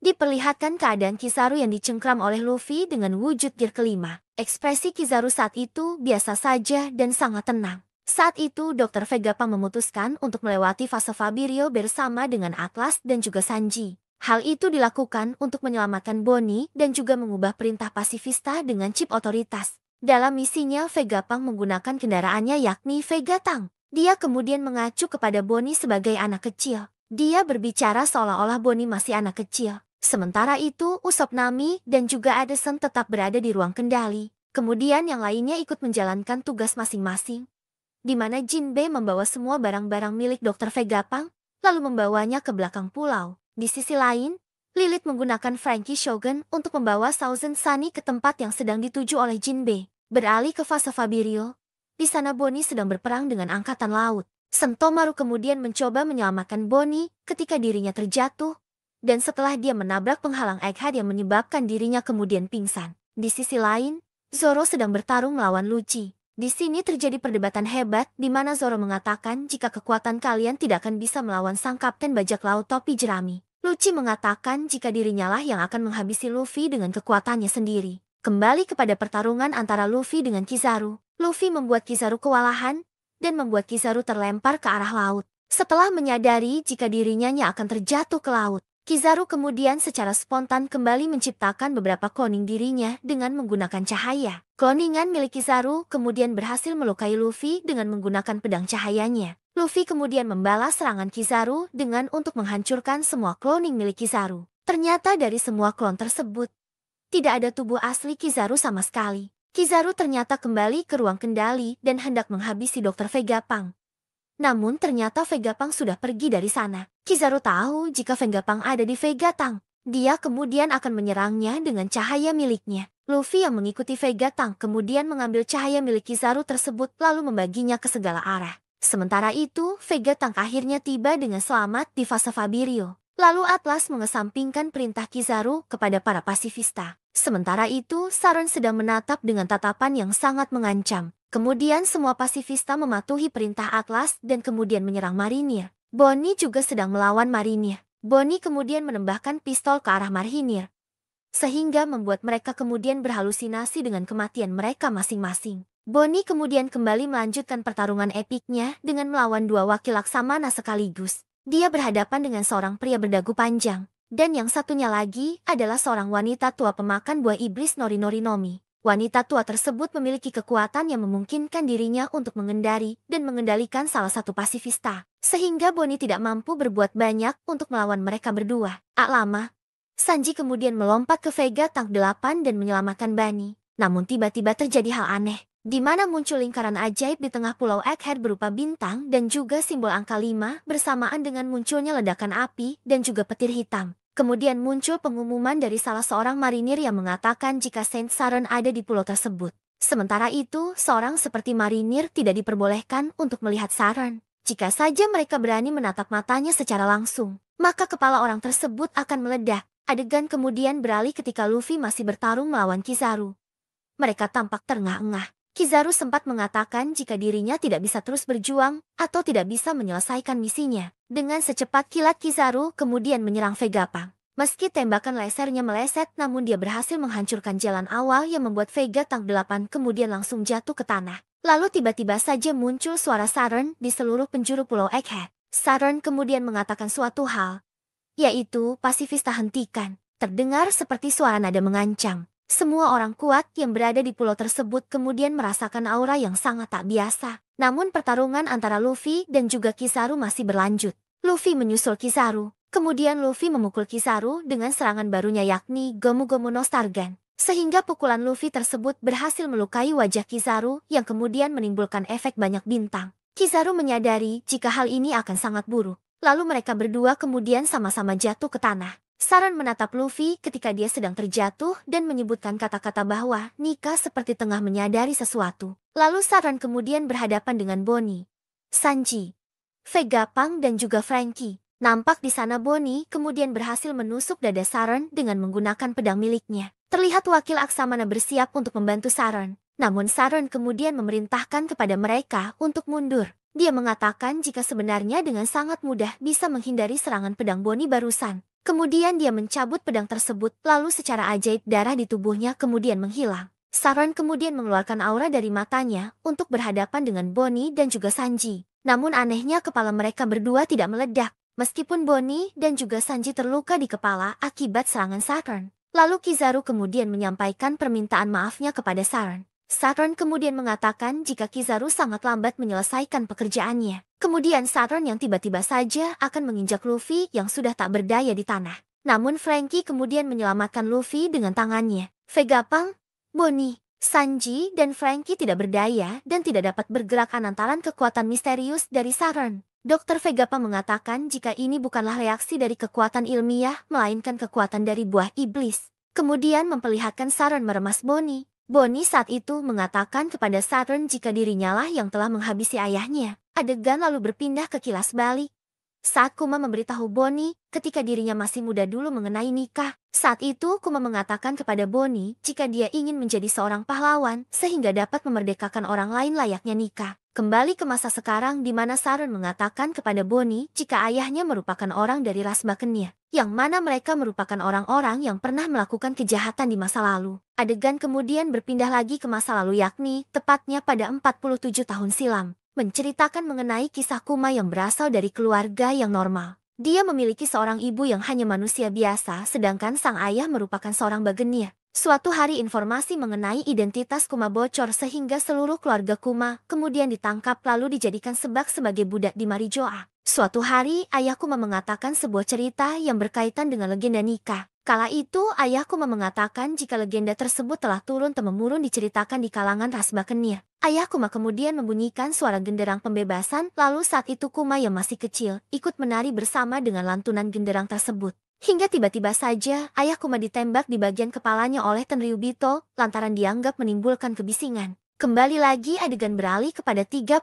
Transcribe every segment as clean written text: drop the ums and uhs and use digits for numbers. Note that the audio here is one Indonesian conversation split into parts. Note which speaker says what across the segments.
Speaker 1: Diperlihatkan keadaan Kizaru yang dicengkram oleh Luffy dengan wujud gear kelima. Ekspresi Kizaru saat itu biasa saja dan sangat tenang. Saat itu, Dr. Vegapunk memutuskan untuk melewati fase Fabirio bersama dengan Atlas dan juga Sanji. Hal itu dilakukan untuk menyelamatkan Bonnie dan juga mengubah perintah pasifista dengan chip otoritas. Dalam misinya, Vegapunk menggunakan kendaraannya yakni Vega Tank. Dia kemudian mengacu kepada Bonnie sebagai anak kecil. Dia berbicara seolah-olah Bonnie masih anak kecil. Sementara itu, Usopp, Nami, dan juga Addison tetap berada di ruang kendali. Kemudian yang lainnya ikut menjalankan tugas masing-masing, di mana Jinbe membawa semua barang-barang milik Dr. Vegapunk, lalu membawanya ke belakang pulau. Di sisi lain, Lilith menggunakan Frankie Shogun untuk membawa Thousand Sunny ke tempat yang sedang dituju oleh Jinbe. Beralih ke fase Fabirio, di sana Bonnie sedang berperang dengan angkatan laut. Sentomaru kemudian mencoba menyelamatkan Bonnie ketika dirinya terjatuh, dan setelah dia menabrak penghalang Egghead yang menyebabkan dirinya kemudian pingsan. Di sisi lain, Zoro sedang bertarung melawan Lucci. Di sini terjadi perdebatan hebat di mana Zoro mengatakan jika kekuatan kalian tidak akan bisa melawan sang kapten bajak laut topi jerami. Lucci mengatakan jika dirinya lah yang akan menghabisi Luffy dengan kekuatannya sendiri. Kembali kepada pertarungan antara Luffy dengan Kizaru. Luffy membuat Kizaru kewalahan dan membuat Kizaru terlempar ke arah laut. Setelah menyadari jika dirinya akan terjatuh ke laut, Kizaru kemudian secara spontan kembali menciptakan beberapa cloning dirinya dengan menggunakan cahaya. Cloningan milik Kizaru kemudian berhasil melukai Luffy dengan menggunakan pedang cahayanya. Luffy kemudian membalas serangan Kizaru dengan untuk menghancurkan semua cloning milik Kizaru. Ternyata dari semua klon tersebut, tidak ada tubuh asli Kizaru sama sekali. Kizaru ternyata kembali ke ruang kendali dan hendak menghabisi Dr. Vegapunk. Namun ternyata Vegapunk sudah pergi dari sana. Kizaru tahu jika Vegapunk ada di Vega Tank. Dia kemudian akan menyerangnya dengan cahaya miliknya. Luffy yang mengikuti Vega Tank kemudian mengambil cahaya milik Kizaru tersebut lalu membaginya ke segala arah. Sementara itu, Vega Tank akhirnya tiba dengan selamat di fase Fabirio. Lalu Atlas mengesampingkan perintah Kizaru kepada para pasifista. Sementara itu, Saron sedang menatap dengan tatapan yang sangat mengancam. Kemudian semua pasifista mematuhi perintah Atlas dan kemudian menyerang marinir. Bonnie juga sedang melawan marinir. Bonnie kemudian menembakkan pistol ke arah marinir, sehingga membuat mereka kemudian berhalusinasi dengan kematian mereka masing-masing. Bonnie kemudian kembali melanjutkan pertarungan epiknya dengan melawan dua wakil laksamana sekaligus. Dia berhadapan dengan seorang pria berdagu panjang, dan yang satunya lagi adalah seorang wanita tua pemakan buah iblis Nori-Nori-Nomi. Wanita tua tersebut memiliki kekuatan yang memungkinkan dirinya untuk mengendari dan mengendalikan salah satu pasifista, sehingga Bonnie tidak mampu berbuat banyak untuk melawan mereka berdua. Lama, Sanji kemudian melompat ke Vega Tank 8 dan menyelamatkan Bunny. Namun tiba-tiba terjadi hal aneh, di mana muncul lingkaran ajaib di tengah pulau Egghead berupa bintang dan juga simbol angka 5 bersamaan dengan munculnya ledakan api dan juga petir hitam. Kemudian muncul pengumuman dari salah seorang marinir yang mengatakan jika Saint Saron ada di pulau tersebut. Sementara itu, seorang seperti marinir tidak diperbolehkan untuk melihat Saron. Jika saja mereka berani menatap matanya secara langsung, maka kepala orang tersebut akan meledak. Adegan kemudian beralih ketika Luffy masih bertarung melawan Kizaru. Mereka tampak terengah-engah. Kizaru sempat mengatakan jika dirinya tidak bisa terus berjuang atau tidak bisa menyelesaikan misinya. Dengan secepat kilat Kizaru kemudian menyerang Vegapunk. Meski tembakan lasernya meleset, namun dia berhasil menghancurkan jalan awal yang membuat Vega Tank 8 kemudian langsung jatuh ke tanah. Lalu tiba-tiba saja muncul suara Saron di seluruh penjuru pulau Egghead. Saron kemudian mengatakan suatu hal, yaitu pasifista hentikan. Terdengar seperti suara nada mengancam. Semua orang kuat yang berada di pulau tersebut kemudian merasakan aura yang sangat tak biasa. Namun pertarungan antara Luffy dan juga Kizaru masih berlanjut. Luffy menyusul Kizaru. Kemudian Luffy memukul Kizaru dengan serangan barunya yakni Gomu Gomu no Stargan. Sehingga pukulan Luffy tersebut berhasil melukai wajah Kizaru yang kemudian menimbulkan efek banyak bintang. Kizaru menyadari jika hal ini akan sangat buruk. Lalu mereka berdua kemudian sama-sama jatuh ke tanah. Saron menatap Luffy ketika dia sedang terjatuh dan menyebutkan kata-kata bahwa Nika seperti tengah menyadari sesuatu. Lalu Saron kemudian berhadapan dengan Bonnie, Sanji, Vegapunk dan juga Frankie. Nampak di sana Bonnie kemudian berhasil menusuk dada Saron dengan menggunakan pedang miliknya. Terlihat wakil Aksamana bersiap untuk membantu Saron. Namun Saron kemudian memerintahkan kepada mereka untuk mundur. Dia mengatakan jika sebenarnya dengan sangat mudah bisa menghindari serangan pedang Bonnie barusan. Kemudian dia mencabut pedang tersebut, lalu secara ajaib darah di tubuhnya kemudian menghilang. Saran kemudian mengeluarkan aura dari matanya untuk berhadapan dengan Bonnie dan juga Sanji. Namun anehnya kepala mereka berdua tidak meledak, meskipun Bonnie dan juga Sanji terluka di kepala akibat serangan Saturn. Lalu Kizaru kemudian menyampaikan permintaan maafnya kepada Saturn. Saturn kemudian mengatakan jika Kizaru sangat lambat menyelesaikan pekerjaannya. Kemudian Saturn yang tiba-tiba saja akan menginjak Luffy yang sudah tak berdaya di tanah. Namun Franky kemudian menyelamatkan Luffy dengan tangannya. Vegapunk, Bonnie, Sanji, dan Franky tidak berdaya dan tidak dapat bergerak lantaran kekuatan misterius dari Saturn. Dr. Vegapunk mengatakan jika ini bukanlah reaksi dari kekuatan ilmiah, melainkan kekuatan dari buah iblis. Kemudian memperlihatkan Saturn meremas Bonnie. Bonnie saat itu mengatakan kepada Saturn jika dirinya lah yang telah menghabisi ayahnya. Adegan lalu berpindah ke kilas balik. Saat Kuma memberitahu Bonnie ketika dirinya masih muda dulu mengenai nikah. Saat itu Kuma mengatakan kepada Bonnie jika dia ingin menjadi seorang pahlawan sehingga dapat memerdekakan orang lain layaknya nikah. Kembali ke masa sekarang di mana Saturn mengatakan kepada Bonnie jika ayahnya merupakan orang dari ras Bakennya, yang mana mereka merupakan orang-orang yang pernah melakukan kejahatan di masa lalu. Adegan kemudian berpindah lagi ke masa lalu yakni tepatnya pada 47 tahun silam, menceritakan mengenai kisah Kuma yang berasal dari keluarga yang normal. Dia memiliki seorang ibu yang hanya manusia biasa sedangkan sang ayah merupakan seorang Bakennya. Suatu hari informasi mengenai identitas Kuma bocor sehingga seluruh keluarga Kuma kemudian ditangkap lalu dijadikan sebagai budak di Marijoa. Suatu hari ayah Kuma mengatakan sebuah cerita yang berkaitan dengan legenda nikah. Kala itu ayah Kuma mengatakan jika legenda tersebut telah turun-temurun diceritakan di kalangan ras Bakennya. Ayah Kuma kemudian membunyikan suara genderang pembebasan, lalu saat itu Kuma yang masih kecil ikut menari bersama dengan lantunan genderang tersebut. Hingga tiba-tiba saja ayah Kuma ditembak di bagian kepalanya oleh Tenryubito lantaran dianggap menimbulkan kebisingan. Kembali lagi adegan beralih kepada 38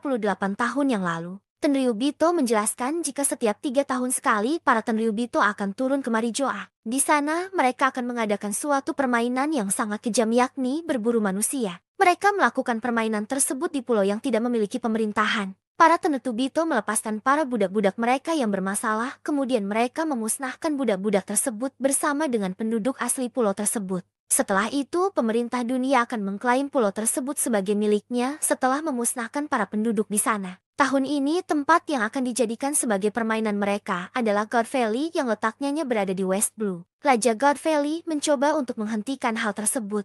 Speaker 1: tahun yang lalu. Tenryubito menjelaskan jika setiap 3 tahun sekali para Tenryubito akan turun ke Marijoa. Di sana mereka akan mengadakan suatu permainan yang sangat kejam yakni berburu manusia. Mereka melakukan permainan tersebut di pulau yang tidak memiliki pemerintahan. Para Tenryubito melepaskan para budak-budak mereka yang bermasalah, kemudian mereka memusnahkan budak-budak tersebut bersama dengan penduduk asli pulau tersebut. Setelah itu, pemerintah dunia akan mengklaim pulau tersebut sebagai miliknya setelah memusnahkan para penduduk di sana. Tahun ini, tempat yang akan dijadikan sebagai permainan mereka adalah God Valley yang letaknya berada di West Blue. Raja God Valley mencoba untuk menghentikan hal tersebut.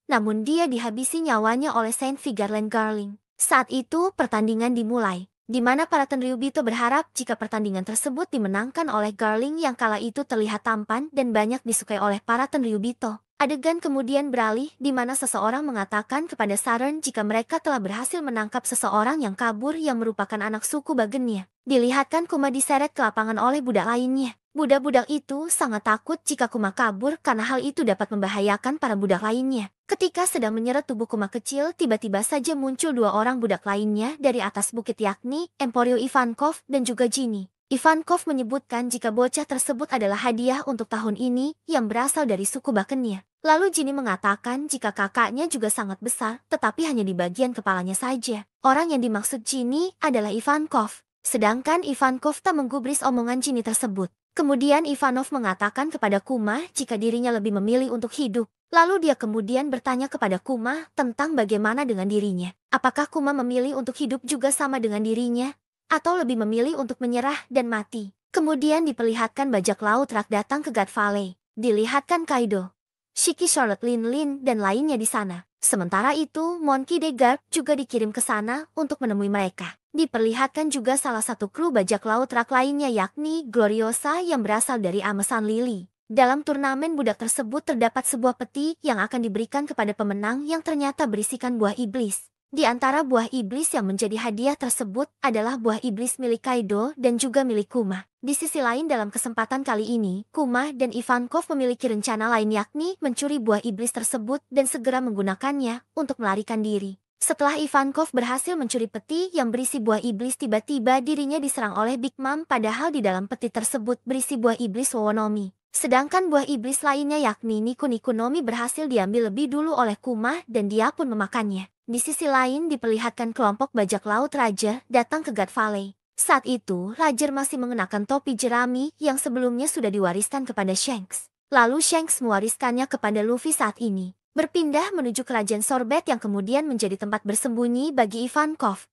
Speaker 1: Namun dia dihabisi nyawanya oleh Saint Vigarland Garling. Saat itu pertandingan dimulai, di mana para Tenryubito berharap jika pertandingan tersebut dimenangkan oleh Garling yang kala itu terlihat tampan dan banyak disukai oleh para Tenryubito. Adegan kemudian beralih di mana seseorang mengatakan kepada Saturn jika mereka telah berhasil menangkap seseorang yang kabur yang merupakan anak suku Bakennya. Dilihatkan Kuma diseret ke lapangan oleh budak lainnya. Budak-budak itu sangat takut jika Kuma kabur karena hal itu dapat membahayakan para budak lainnya. Ketika sedang menyeret tubuh Kuma kecil, tiba-tiba saja muncul 2 orang budak lainnya dari atas bukit yakni Emporio Ivankov dan juga Ginny. Ivankov menyebutkan jika bocah tersebut adalah hadiah untuk tahun ini yang berasal dari suku Bakennya. Lalu Ginny mengatakan jika kakaknya juga sangat besar, tetapi hanya di bagian kepalanya saja. Orang yang dimaksud Ginny adalah Ivankov. Sedangkan Ivankov tak menggubris omongan Ginny tersebut. Kemudian Ivanov mengatakan kepada Kuma jika dirinya lebih memilih untuk hidup. Lalu dia kemudian bertanya kepada Kuma tentang bagaimana dengan dirinya. Apakah Kuma memilih untuk hidup juga sama dengan dirinya? Atau lebih memilih untuk menyerah dan mati? Kemudian diperlihatkan bajak laut rak datang ke God Valley. Dilihatkan Kaido, Shiki, Charlotte, Lin, dan lainnya di sana. Sementara itu, Monkey D. Garp juga dikirim ke sana untuk menemui mereka. Diperlihatkan juga salah satu kru bajak laut rak lainnya yakni Gloriosa yang berasal dari Amesan Lily. Dalam turnamen budak tersebut terdapat sebuah peti yang akan diberikan kepada pemenang yang ternyata berisikan buah iblis. Di antara buah iblis yang menjadi hadiah tersebut adalah buah iblis milik Kaido dan juga milik Kuma. Di sisi lain dalam kesempatan kali ini, Kuma dan Ivankov memiliki rencana lain yakni mencuri buah iblis tersebut dan segera menggunakannya untuk melarikan diri. Setelah Ivankov berhasil mencuri peti yang berisi buah iblis, tiba-tiba dirinya diserang oleh Big Mom padahal di dalam peti tersebut berisi buah iblis Wowonomi. Sedangkan buah iblis lainnya yakni Niku Niku Nomi berhasil diambil lebih dulu oleh Kuma dan dia pun memakannya. Di sisi lain diperlihatkan kelompok bajak laut Roger datang ke God Valley. Saat itu, Roger masih mengenakan topi jerami yang sebelumnya sudah diwariskan kepada Shanks. Lalu Shanks mewariskannya kepada Luffy saat ini. Berpindah menuju kerajaan Sorbet yang kemudian menjadi tempat bersembunyi bagi Ivankov,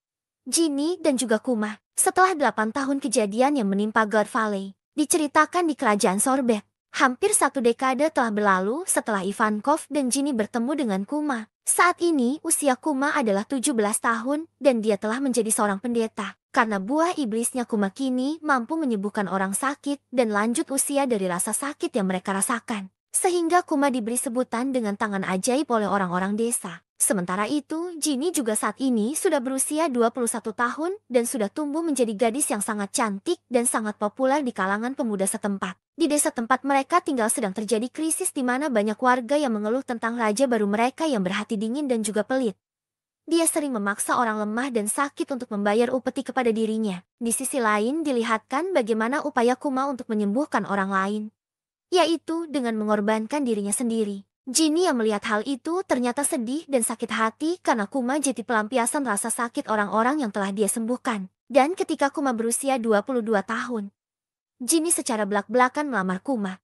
Speaker 1: Ginny, dan juga Kuma. Setelah 8 tahun kejadian yang menimpa God Valley, diceritakan di kerajaan Sorbet. Hampir 1 dekade telah berlalu setelah Ivankov dan Ginny bertemu dengan Kuma. Saat ini usia Kuma adalah 17 tahun dan dia telah menjadi seorang pendeta. Karena buah iblisnya Kuma kini mampu menyembuhkan orang sakit dan lanjut usia dari rasa sakit yang mereka rasakan. Sehingga Kuma diberi sebutan dengan tangan ajaib oleh orang-orang desa. Sementara itu, Ginny juga saat ini sudah berusia 21 tahun dan sudah tumbuh menjadi gadis yang sangat cantik dan sangat populer di kalangan pemuda setempat. Di desa tempat mereka tinggal sedang terjadi krisis di mana banyak warga yang mengeluh tentang raja baru mereka yang berhati dingin dan juga pelit. Dia sering memaksa orang lemah dan sakit untuk membayar upeti kepada dirinya. Di sisi lain dilihatkan bagaimana upaya Kuma untuk menyembuhkan orang lain, yaitu dengan mengorbankan dirinya sendiri. Ginny yang melihat hal itu ternyata sedih dan sakit hati karena Kuma jadi pelampiasan rasa sakit orang-orang yang telah dia sembuhkan. Dan ketika Kuma berusia 22 tahun, Ginny secara belak-belakan melamar Kuma.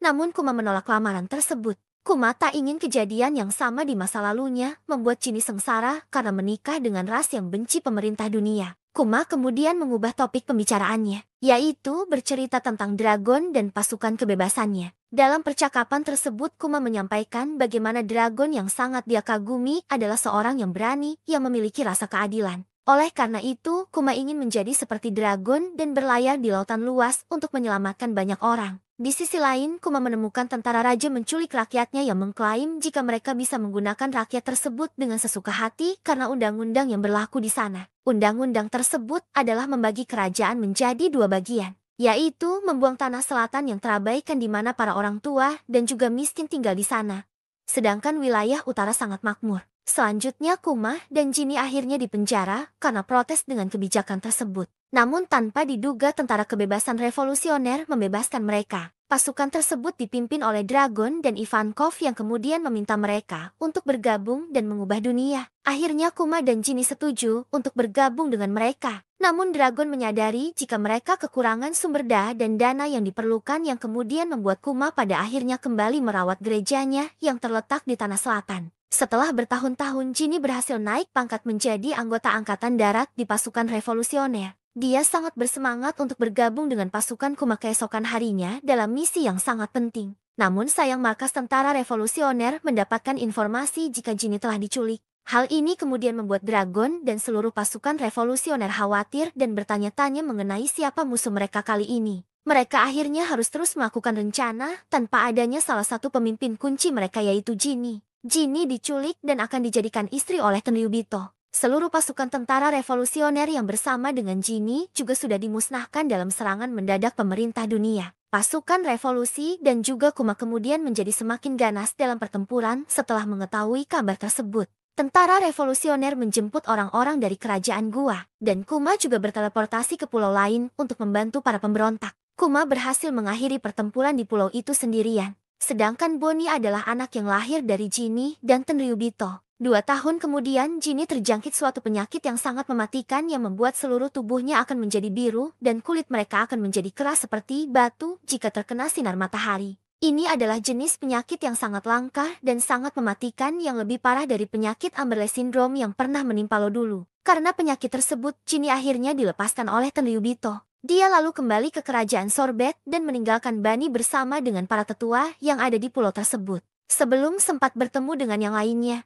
Speaker 1: Namun Kuma menolak lamaran tersebut. Kuma tak ingin kejadian yang sama di masa lalunya membuat Ginny sengsara karena menikah dengan ras yang benci pemerintah dunia. Kuma kemudian mengubah topik pembicaraannya, yaitu bercerita tentang dragon dan pasukan kebebasannya. Dalam percakapan tersebut Kuma menyampaikan bagaimana dragon yang sangat dia kagumi adalah seorang yang berani yang memiliki rasa keadilan. Oleh karena itu, Kuma ingin menjadi seperti dragon dan berlayar di lautan luas untuk menyelamatkan banyak orang. Di sisi lain, Kuma menemukan tentara raja menculik rakyatnya yang mengklaim jika mereka bisa menggunakan rakyat tersebut dengan sesuka hati karena undang-undang yang berlaku di sana. Undang-undang tersebut adalah membagi kerajaan menjadi 2 bagian, yaitu membuang tanah selatan yang terabaikan di mana para orang tua dan juga miskin tinggal di sana. Sedangkan wilayah utara sangat makmur. Selanjutnya Kuma dan Ginny akhirnya dipenjara karena protes dengan kebijakan tersebut. Namun tanpa diduga tentara kebebasan revolusioner membebaskan mereka. Pasukan tersebut dipimpin oleh Dragon dan Ivankov yang kemudian meminta mereka untuk bergabung dan mengubah dunia. Akhirnya Kuma dan Ginny setuju untuk bergabung dengan mereka. Namun Dragon menyadari jika mereka kekurangan sumber daya dan dana yang diperlukan yang kemudian membuat Kuma pada akhirnya kembali merawat gerejanya yang terletak di tanah selatan. Setelah bertahun-tahun Ginny berhasil naik pangkat menjadi anggota angkatan darat di pasukan revolusioner. Dia sangat bersemangat untuk bergabung dengan pasukan Kuma keesokan harinya dalam misi yang sangat penting. Namun sayang markas tentara revolusioner mendapatkan informasi jika Ginny telah diculik. Hal ini kemudian membuat Dragon dan seluruh pasukan revolusioner khawatir dan bertanya-tanya mengenai siapa musuh mereka kali ini. Mereka akhirnya harus terus melakukan rencana tanpa adanya salah satu pemimpin kunci mereka yaitu Ginny. Ginny diculik dan akan dijadikan istri oleh Tenryubito. Seluruh pasukan tentara revolusioner yang bersama dengan Ginny juga sudah dimusnahkan dalam serangan mendadak pemerintah dunia. Pasukan revolusi dan juga Kuma kemudian menjadi semakin ganas dalam pertempuran setelah mengetahui kabar tersebut. Tentara revolusioner menjemput orang-orang dari kerajaan Gua, dan Kuma juga berteleportasi ke pulau lain untuk membantu para pemberontak. Kuma berhasil mengakhiri pertempuran di pulau itu sendirian. Sedangkan Bonnie adalah anak yang lahir dari Ginny dan Tenryubito. 2 tahun kemudian Ginny terjangkit suatu penyakit yang sangat mematikan yang membuat seluruh tubuhnya akan menjadi biru dan kulit mereka akan menjadi keras seperti batu jika terkena sinar matahari. Ini adalah jenis penyakit yang sangat langka dan sangat mematikan yang lebih parah dari penyakit Amberley Syndrome yang pernah menimpa lo dulu. Karena penyakit tersebut, Ginny akhirnya dilepaskan oleh Tenryubito. Dia lalu kembali ke kerajaan Sorbet dan meninggalkan Bani bersama dengan para tetua yang ada di pulau tersebut. Sebelum sempat bertemu dengan yang lainnya,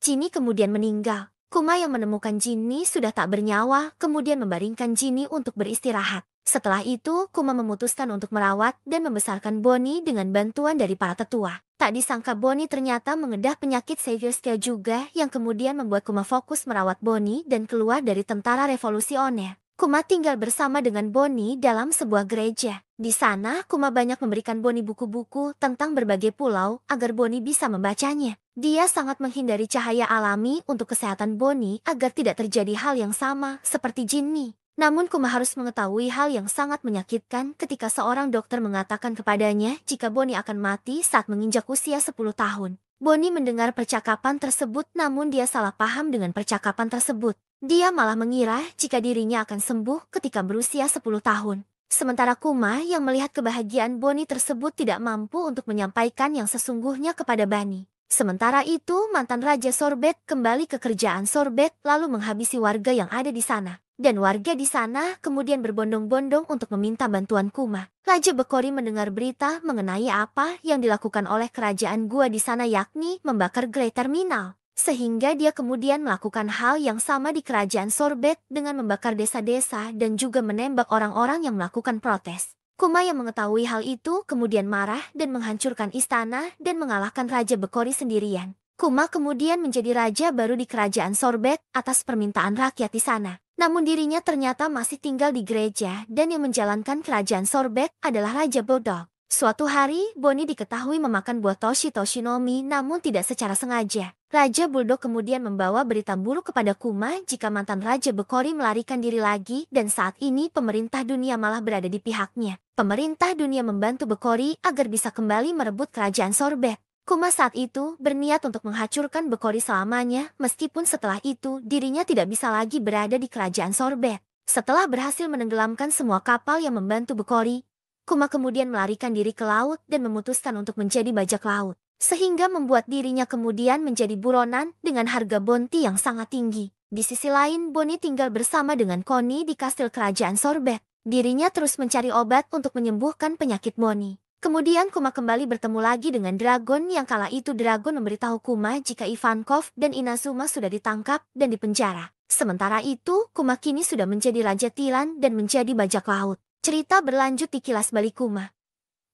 Speaker 1: Ginny kemudian meninggal. Kuma yang menemukan Ginny sudah tak bernyawa, kemudian membaringkan Ginny untuk beristirahat. Setelah itu, Kuma memutuskan untuk merawat dan membesarkan Bonnie dengan bantuan dari para tetua. Tak disangka Bonnie ternyata mengedah penyakit Sevierska juga yang kemudian membuat Kuma fokus merawat Bonnie dan keluar dari tentara revolusioner. Kuma tinggal bersama dengan Bonnie dalam sebuah gereja. Di sana, Kuma banyak memberikan Bonnie buku-buku tentang berbagai pulau agar Bonnie bisa membacanya. Dia sangat menghindari cahaya alami untuk kesehatan Bonnie agar tidak terjadi hal yang sama seperti Ginny. Namun Kuma harus mengetahui hal yang sangat menyakitkan ketika seorang dokter mengatakan kepadanya jika Bonnie akan mati saat menginjak usia 10 tahun. Bonnie mendengar percakapan tersebut namun dia salah paham dengan percakapan tersebut. Dia malah mengira jika dirinya akan sembuh ketika berusia 10 tahun. Sementara Kuma yang melihat kebahagiaan Bonnie tersebut tidak mampu untuk menyampaikan yang sesungguhnya kepada Bunny. Sementara itu, mantan Raja Sorbet kembali ke kerajaan Sorbet lalu menghabisi warga yang ada di sana. Dan warga di sana kemudian berbondong-bondong untuk meminta bantuan Kuma. Raja Bekori mendengar berita mengenai apa yang dilakukan oleh kerajaan gua di sana yakni membakar Great Terminal. Sehingga dia kemudian melakukan hal yang sama di kerajaan Sorbet dengan membakar desa-desa dan juga menembak orang-orang yang melakukan protes. Kuma yang mengetahui hal itu kemudian marah dan menghancurkan istana dan mengalahkan Raja Bekori sendirian. Kuma kemudian menjadi raja baru di kerajaan Sorbet atas permintaan rakyat di sana. Namun dirinya ternyata masih tinggal di gereja dan yang menjalankan kerajaan Sorbet adalah Raja Bodog. Suatu hari, Bonnie diketahui memakan buah Toshi-Toshinomi namun tidak secara sengaja. Raja Bulldog kemudian membawa berita buruk kepada Kuma jika mantan Raja Bekori melarikan diri lagi dan saat ini pemerintah dunia malah berada di pihaknya. Pemerintah dunia membantu Bekori agar bisa kembali merebut kerajaan Sorbet. Kuma saat itu berniat untuk menghancurkan Bekori selamanya meskipun setelah itu dirinya tidak bisa lagi berada di kerajaan Sorbet. Setelah berhasil menenggelamkan semua kapal yang membantu Bekori, Kuma kemudian melarikan diri ke laut dan memutuskan untuk menjadi bajak laut. Sehingga membuat dirinya kemudian menjadi buronan dengan harga bounty yang sangat tinggi. Di sisi lain, Bonnie tinggal bersama dengan Connie di kastil kerajaan Sorbet. Dirinya terus mencari obat untuk menyembuhkan penyakit Bonnie. Kemudian Kuma kembali bertemu lagi dengan Dragon yang kala itu Dragon memberitahu Kuma jika Ivankov dan Inazuma sudah ditangkap dan dipenjara. Sementara itu, Kuma kini sudah menjadi Raja Tilan dan menjadi bajak laut. Cerita berlanjut di Kilas Balik Kuma.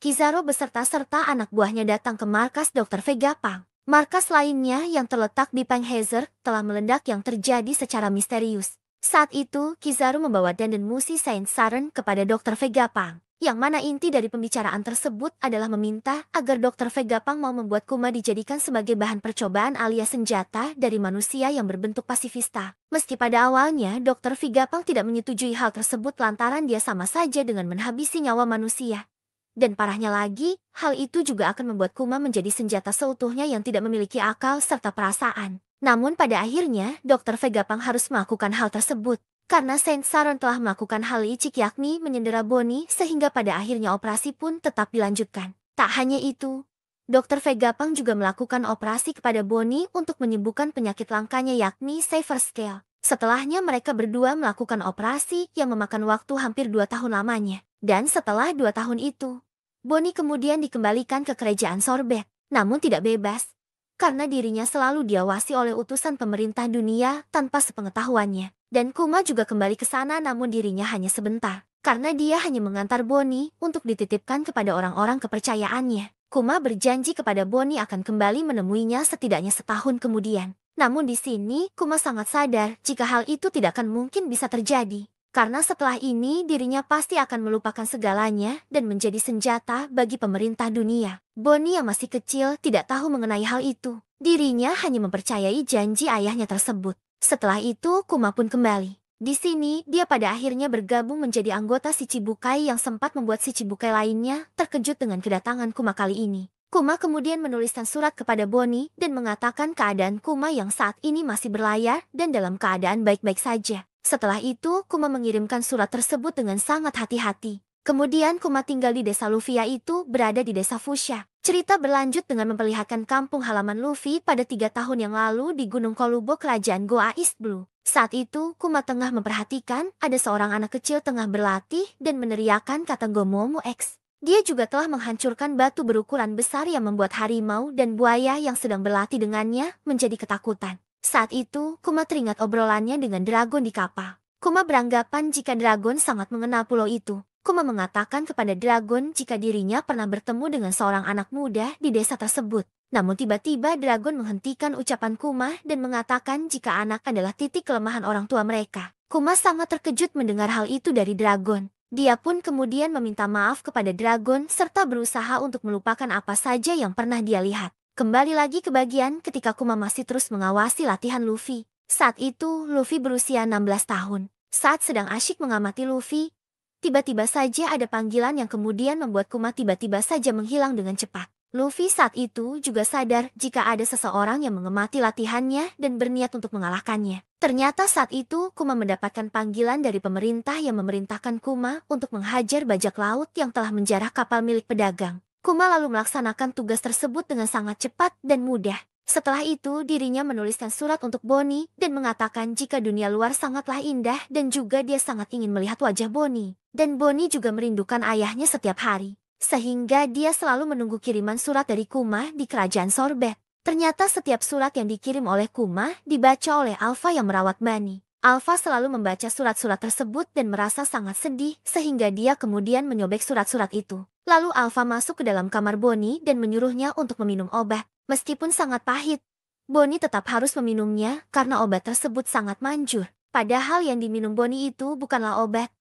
Speaker 1: Kizaru beserta-serta anak buahnya datang ke markas Dr. Vegapunk. Markas lainnya yang terletak di Penghazer telah meledak yang terjadi secara misterius. Saat itu, Kizaru membawa dandan musi Saint Saren kepada Dr. Vegapunk. Yang mana inti dari pembicaraan tersebut adalah meminta agar Dr. Vegapunk mau membuat Kuma dijadikan sebagai bahan percobaan alias senjata dari manusia yang berbentuk pasifista. Meski pada awalnya Dr. Vegapunk tidak menyetujui hal tersebut lantaran dia sama saja dengan menghabisi nyawa manusia. Dan parahnya lagi, hal itu juga akan membuat Kuma menjadi senjata seutuhnya yang tidak memiliki akal serta perasaan. Namun pada akhirnya, Dr. Vegapunk harus melakukan hal tersebut. Karena Saint Saron telah melakukan hal licik yakni menyendera Bonnie sehingga pada akhirnya operasi pun tetap dilanjutkan. Tak hanya itu, Dr. Vegapunk juga melakukan operasi kepada Bonnie untuk menyembuhkan penyakit langkanya yakni Saver Scale. Setelahnya mereka berdua melakukan operasi yang memakan waktu hampir 2 tahun lamanya. Dan setelah 2 tahun itu, Bonnie kemudian dikembalikan ke kerajaan Sorbet, namun tidak bebas. Karena dirinya selalu diawasi oleh utusan pemerintah dunia tanpa sepengetahuannya. Dan Kuma juga kembali ke sana namun dirinya hanya sebentar. Karena dia hanya mengantar Bonnie untuk dititipkan kepada orang-orang kepercayaannya. Kuma berjanji kepada Bonnie akan kembali menemuinya setidaknya setahun kemudian. Namun di sini Kuma sangat sadar jika hal itu tidak akan mungkin bisa terjadi. Karena setelah ini dirinya pasti akan melupakan segalanya dan menjadi senjata bagi pemerintah dunia. Bonnie yang masih kecil tidak tahu mengenai hal itu. Dirinya hanya mempercayai janji ayahnya tersebut. Setelah itu Kuma pun kembali. Di sini dia pada akhirnya bergabung menjadi anggota Shichibukai yang sempat membuat Shichibukai lainnya terkejut dengan kedatangan Kuma kali ini. Kuma kemudian menuliskan surat kepada Bonnie dan mengatakan keadaan Kuma yang saat ini masih berlayar dan dalam keadaan baik-baik saja. Setelah itu, Kuma mengirimkan surat tersebut dengan sangat hati-hati. Kemudian Kuma tinggal di desa Lufia itu berada di desa Fushia. Cerita berlanjut dengan memperlihatkan kampung halaman Luffy pada 3 tahun yang lalu di Gunung Kolubo kerajaan Goa East Blue. Saat itu, Kuma tengah memperhatikan ada seorang anak kecil tengah berlatih dan meneriakkan kata Gomomo X. Dia juga telah menghancurkan batu berukuran besar yang membuat harimau dan buaya yang sedang berlatih dengannya menjadi ketakutan. Saat itu, Kuma teringat obrolannya dengan Dragon di kapal. Kuma beranggapan jika Dragon sangat mengenal pulau itu. Kuma mengatakan kepada Dragon jika dirinya pernah bertemu dengan seorang anak muda di desa tersebut. Namun tiba-tiba Dragon menghentikan ucapan Kuma dan mengatakan jika anak adalah titik kelemahan orang tua mereka. Kuma sangat terkejut mendengar hal itu dari Dragon. Dia pun kemudian meminta maaf kepada Dragon serta berusaha untuk melupakan apa saja yang pernah dia lihat. Kembali lagi ke bagian ketika Kuma masih terus mengawasi latihan Luffy. Saat itu, Luffy berusia 16 tahun. Saat sedang asyik mengamati Luffy, tiba-tiba saja ada panggilan yang kemudian membuat Kuma tiba-tiba saja menghilang dengan cepat. Luffy saat itu juga sadar jika ada seseorang yang mengemati latihannya dan berniat untuk mengalahkannya. Ternyata saat itu Kuma mendapatkan panggilan dari pemerintah yang memerintahkan Kuma untuk menghajar bajak laut yang telah menjarah kapal milik pedagang. Kuma lalu melaksanakan tugas tersebut dengan sangat cepat dan mudah. Setelah itu, dirinya menuliskan surat untuk Bonnie dan mengatakan jika dunia luar sangatlah indah dan juga dia sangat ingin melihat wajah Bonnie. Dan Bonnie juga merindukan ayahnya setiap hari. Sehingga dia selalu menunggu kiriman surat dari Kuma di kerajaan Sorbet. Ternyata setiap surat yang dikirim oleh Kuma dibaca oleh Alpha yang merawat Bunny. Alpha selalu membaca surat-surat tersebut dan merasa sangat sedih sehingga dia kemudian menyobek surat-surat itu. Lalu Alpha masuk ke dalam kamar Bonnie dan menyuruhnya untuk meminum obat. Meskipun sangat pahit, Bonnie tetap harus meminumnya karena obat tersebut sangat manjur. Padahal yang diminum Bonnie itu bukanlah obat,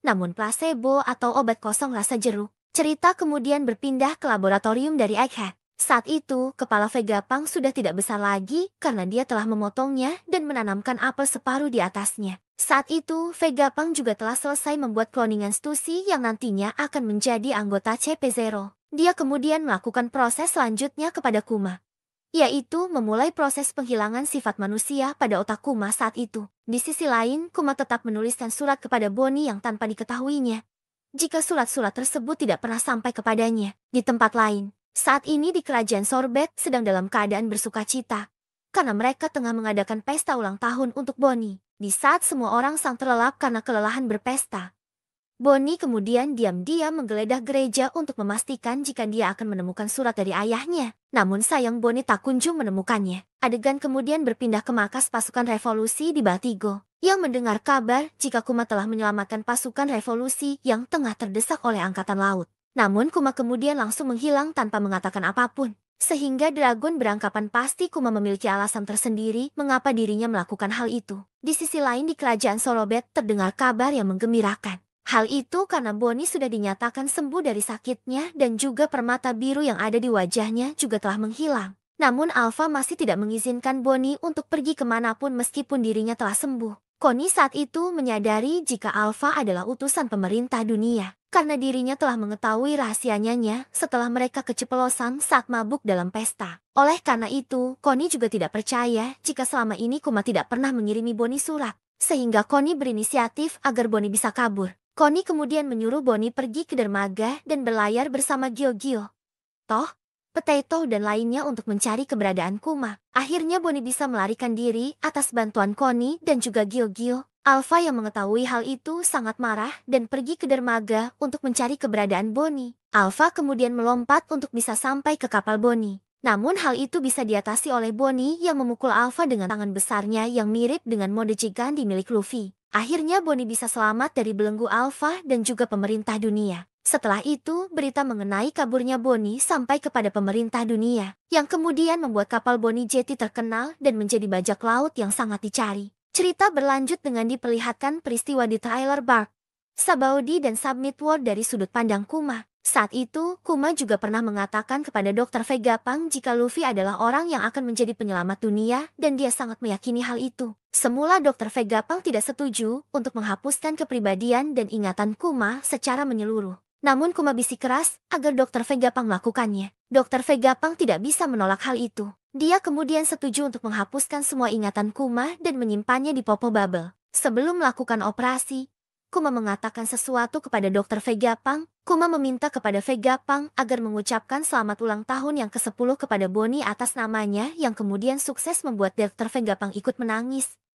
Speaker 1: namun placebo atau obat kosong rasa jeruk. Cerita kemudian berpindah ke laboratorium dari Egghead. Saat itu, kepala Vegapunk sudah tidak besar lagi karena dia telah memotongnya dan menanamkan apel separuh di atasnya. Saat itu, Vegapunk juga telah selesai membuat kloningan Stussy yang nantinya akan menjadi anggota CP0. Dia kemudian melakukan proses selanjutnya kepada Kuma, yaitu memulai proses penghilangan sifat manusia pada otak Kuma saat itu. Di sisi lain, Kuma tetap menuliskan surat kepada Bonnie yang tanpa diketahuinya jika surat-surat tersebut tidak pernah sampai kepadanya. Di tempat lain, saat ini di kerajaan Sorbet sedang dalam keadaan bersuka cita karena mereka tengah mengadakan pesta ulang tahun untuk Bonnie. Di saat semua orang sang terlelap karena kelelahan berpesta, Bonnie kemudian diam-diam menggeledah gereja untuk memastikan jika dia akan menemukan surat dari ayahnya. Namun sayang Bonnie tak kunjung menemukannya. Adegan kemudian berpindah ke markas pasukan revolusi di Batigo, yang mendengar kabar jika Kuma telah menyelamatkan pasukan revolusi yang tengah terdesak oleh angkatan laut. Namun Kuma kemudian langsung menghilang tanpa mengatakan apapun. Sehingga Dragon beranggapan pasti Kuma memiliki alasan tersendiri mengapa dirinya melakukan hal itu. Di sisi lain di kerajaan Sorobet terdengar kabar yang menggembirakan. Hal itu karena Bonnie sudah dinyatakan sembuh dari sakitnya dan juga permata biru yang ada di wajahnya juga telah menghilang. Namun Alpha masih tidak mengizinkan Bonnie untuk pergi kemanapun meskipun dirinya telah sembuh. Connie saat itu menyadari jika Alpha adalah utusan pemerintah dunia, karena dirinya telah mengetahui rahasianya setelah mereka keceplosan saat mabuk dalam pesta. Oleh karena itu, Connie juga tidak percaya jika selama ini Kuma tidak pernah mengirimi Bonnie surat, sehingga Connie berinisiatif agar Bonnie bisa kabur. Connie kemudian menyuruh Bonnie pergi ke dermaga dan berlayar bersama Gyogyo, Toh, Potato dan lainnya untuk mencari keberadaan Kuma. Akhirnya Bonnie bisa melarikan diri atas bantuan Connie dan juga Gyogyo. Alpha yang mengetahui hal itu sangat marah dan pergi ke dermaga untuk mencari keberadaan Bonnie. Alpha kemudian melompat untuk bisa sampai ke kapal Bonnie. Namun hal itu bisa diatasi oleh Bonnie yang memukul Alpha dengan tangan besarnya yang mirip dengan mode Gigandi milik Luffy. Akhirnya Bonnie bisa selamat dari belenggu Alpha dan juga pemerintah dunia. Setelah itu, berita mengenai kaburnya Bonnie sampai kepada pemerintah dunia, yang kemudian membuat kapal Bonnie Jetty terkenal dan menjadi bajak laut yang sangat dicari. Cerita berlanjut dengan diperlihatkan peristiwa di Trailer Bark, Sabaody dan Submit War dari sudut pandang Kuma. Saat itu, Kuma juga pernah mengatakan kepada Dr. Vegapunk jika Luffy adalah orang yang akan menjadi penyelamat dunia dan dia sangat meyakini hal itu. Semula Dr. Vegapunk tidak setuju untuk menghapuskan kepribadian dan ingatan Kuma secara menyeluruh. Namun Kuma bersikeras agar Dr. Vegapunk melakukannya. Dr. Vegapunk tidak bisa menolak hal itu. Dia kemudian setuju untuk menghapuskan semua ingatan Kuma dan menyimpannya di Popo Bubble. Sebelum melakukan operasi, Kuma mengatakan sesuatu kepada Dr. Vegapunk. Kuma meminta kepada Vegapunk agar mengucapkan selamat ulang tahun yang ke-10 kepada Bonnie atas namanya yang kemudian sukses membuat Dr. Vegapunk ikut menangis.